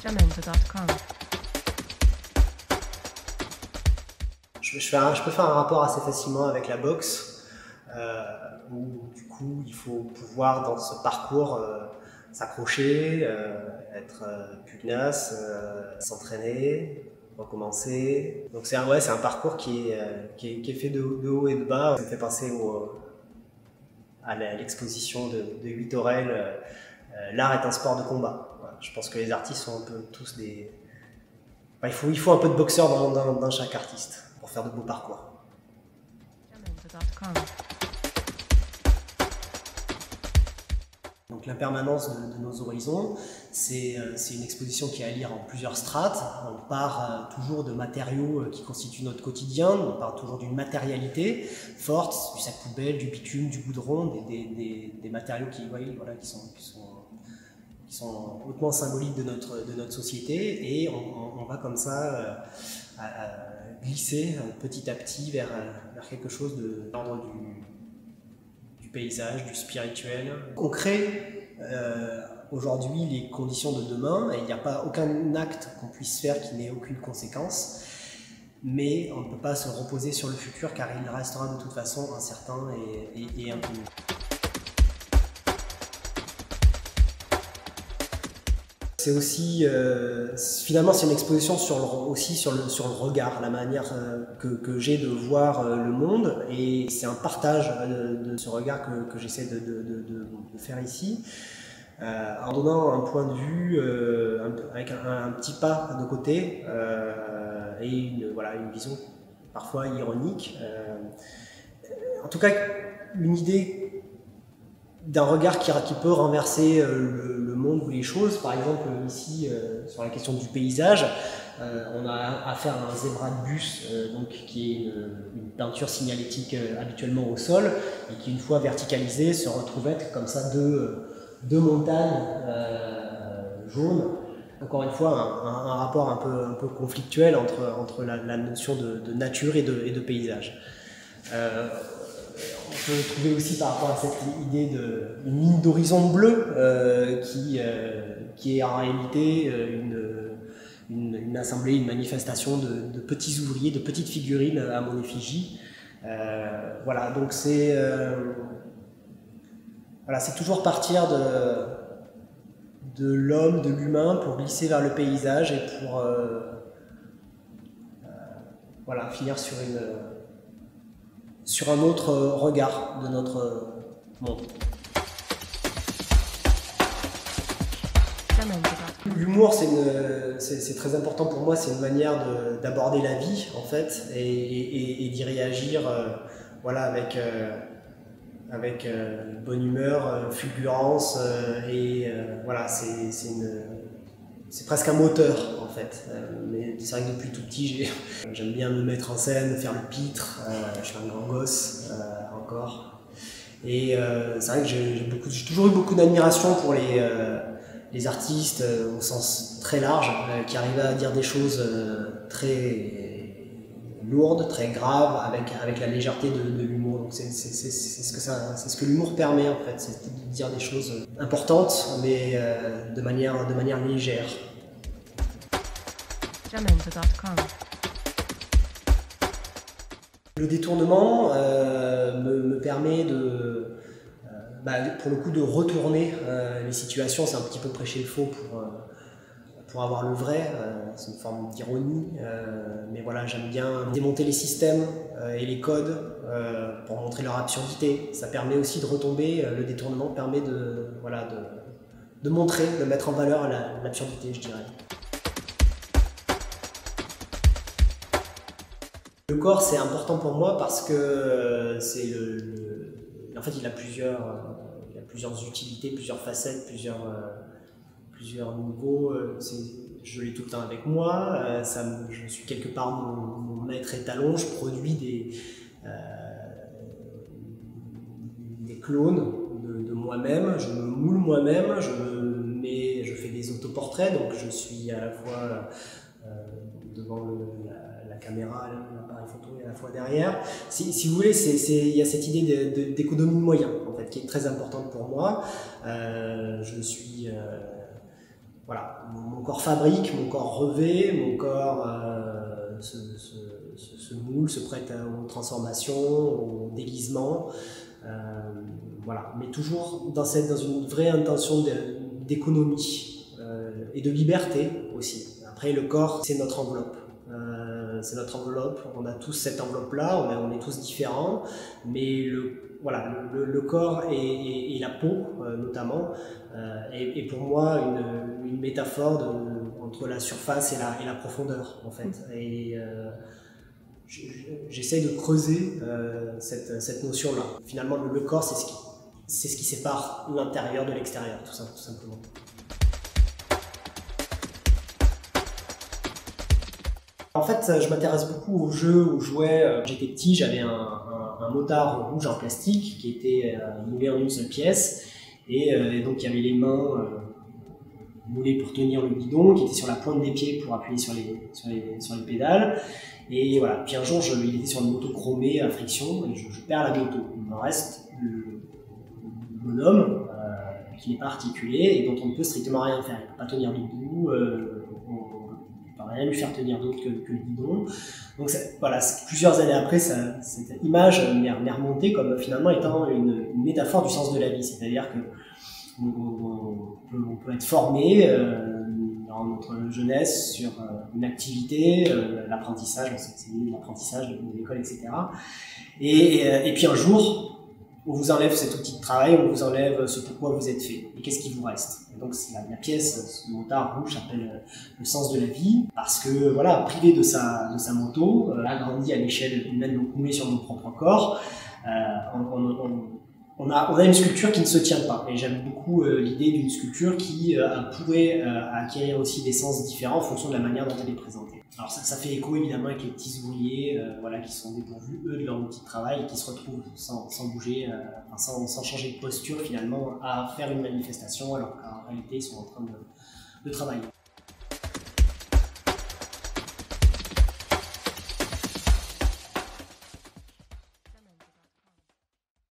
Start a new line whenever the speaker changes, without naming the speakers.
Jamendo.com.
Je peux faire un rapport assez facilement avec la boxe, où du coup il faut pouvoir dans ce parcours s'accrocher, être pugnace, s'entraîner, recommencer. Donc c'est un parcours qui est fait de haut et de bas. Ça me fait penser à l'exposition de Huit Aurel, l'art est un sport de combat. Voilà. Je pense que les artistes sont un peu tous des... Enfin, il faut un peu de boxeur dans chaque artiste pour faire de beaux parcours.
Jamendo.com.
Donc l'impermanence de nos horizons, c'est une exposition qui est à lire en plusieurs strates. On part toujours de matériaux qui constituent notre quotidien, on part toujours d'une matérialité forte, du sac poubelle, du bitume, du goudron, des matériaux qui sont hautement symboliques de notre société, et on va comme ça glisser petit à petit vers quelque chose de l'ordre du paysage, du spirituel. On crée aujourd'hui les conditions de demain, et il n'y a pas aucun acte qu'on puisse faire qui n'ait aucune conséquence, mais on ne peut pas se reposer sur le futur car il restera de toute façon incertain et inconnu. C'est aussi, finalement, c'est une exposition sur le regard, la manière que j'ai de voir le monde, et c'est un partage de ce regard que j'essaie de faire ici, en donnant un point de vue avec un petit pas de côté et une vision parfois ironique. En tout cas, une idée d'un regard qui peut renverser le monde ou les choses. Par exemple, ici, sur la question du paysage, on a affaire à un zébra de bus, qui est une peinture signalétique habituellement au sol, et qui, une fois verticalisée, se retrouve être comme ça deux montagnes jaunes. Encore une fois, un rapport un peu conflictuel entre la notion de nature et de paysage. On peut trouver aussi par rapport à cette idée d'une ligne d'horizon bleue qui est en réalité une assemblée, une manifestation de petits ouvriers, de petites figurines à mon effigie. Voilà, donc c'est toujours partir de l'homme, de l'humain, pour glisser vers le paysage et pour finir sur un autre regard de notre monde. L'humour, c'est très important pour moi, c'est une manière d'aborder la vie, en fait, et d'y réagir avec bonne humeur, fulgurance, c'est presque un moteur, en fait. Mais c'est vrai que depuis tout petit, j'aime bien me mettre en scène, faire le pitre. Je suis un grand gosse encore. Et c'est vrai que j'ai toujours eu beaucoup d'admiration pour les artistes au sens très large, qui arrivaient à dire des choses très lourdes, très graves, avec la légèreté de l'humour. Donc c'est ce que l'humour permet, en fait, c'est de dire des choses importantes, mais de manière légère.
Jamendo.com.
Le détournement me permet pour le coup de retourner les situations. C'est un petit peu prêcher le faux pour avoir le vrai, c'est une forme d'ironie, mais voilà, j'aime bien démonter les systèmes et les codes pour montrer leur absurdité. Ça permet aussi de retomber, le détournement permet de montrer, de mettre en valeur l'absurdité, je dirais. Le corps, c'est important pour moi parce que en fait, il a plusieurs utilités, plusieurs facettes, plusieurs niveaux. Je l'ai tout le temps avec moi. Je suis quelque part mon maître étalon. Je produis des clones de moi-même. Je me moule moi-même. Je fais des autoportraits. Donc, je suis à la fois devant la caméra, l'appareil photo, et à la fois derrière. Si vous voulez, il y a cette idée d'économie de moyens, en fait, qui est très importante pour moi. Je suis voilà, mon corps fabrique, mon corps revêt, mon corps se moule, se prête aux transformations, au déguisement. Voilà, mais toujours dans une vraie intention d'économie et de liberté aussi. Après, le corps, c'est notre enveloppe. On a tous cette enveloppe-là, on est tous différents, mais le corps et la peau, notamment, est pour moi une métaphore entre la surface et la profondeur, en fait. Et j'essaie de creuser cette notion-là. Finalement, le corps, c'est ce qui sépare l'intérieur de l'extérieur, tout simplement. En fait, je m'intéresse beaucoup aux jeux, aux jouets. J'étais petit, j'avais un motard rouge en plastique qui était moulé en une seule pièce. Et donc, il y avait les mains moulées pour tenir le guidon, qui étaient sur la pointe des pieds pour appuyer sur les pédales. Et voilà. Puis un jour, il était sur une moto chromée à friction et je perds la moto. Il me reste le bonhomme qui n'est pas articulé et dont on ne peut strictement rien faire. Il ne peut pas tenir debout. Rien lui faire tenir d'autre que le guidon. Donc voilà, plusieurs années après, cette image m'est remontée comme finalement étant une métaphore du sens de la vie. C'est-à-dire que on peut être formé dans notre jeunesse sur une activité, l'apprentissage, on sait que c'est l'apprentissage de l'école, etc. Et puis un jour, on vous enlève cet outil de travail, on vous enlève ce pourquoi vous êtes fait. Et qu'est-ce qui vous reste? Et donc la pièce, ce motard rouge s'appelle le sens de la vie, parce que voilà, privé de sa moto, agrandi à l'échelle humaine, donc moulé sur notre propre corps, on a une sculpture qui ne se tient pas. Et j'aime beaucoup l'idée d'une sculpture qui pourrait acquérir aussi des sens différents en fonction de la manière dont elle est présentée. Alors ça fait écho évidemment avec les petits ouvriers voilà, qui sont dépourvus, eux, de leur outil de travail et qui se retrouvent sans bouger, sans changer de posture finalement à faire une manifestation alors qu'en réalité ils sont en train de travailler.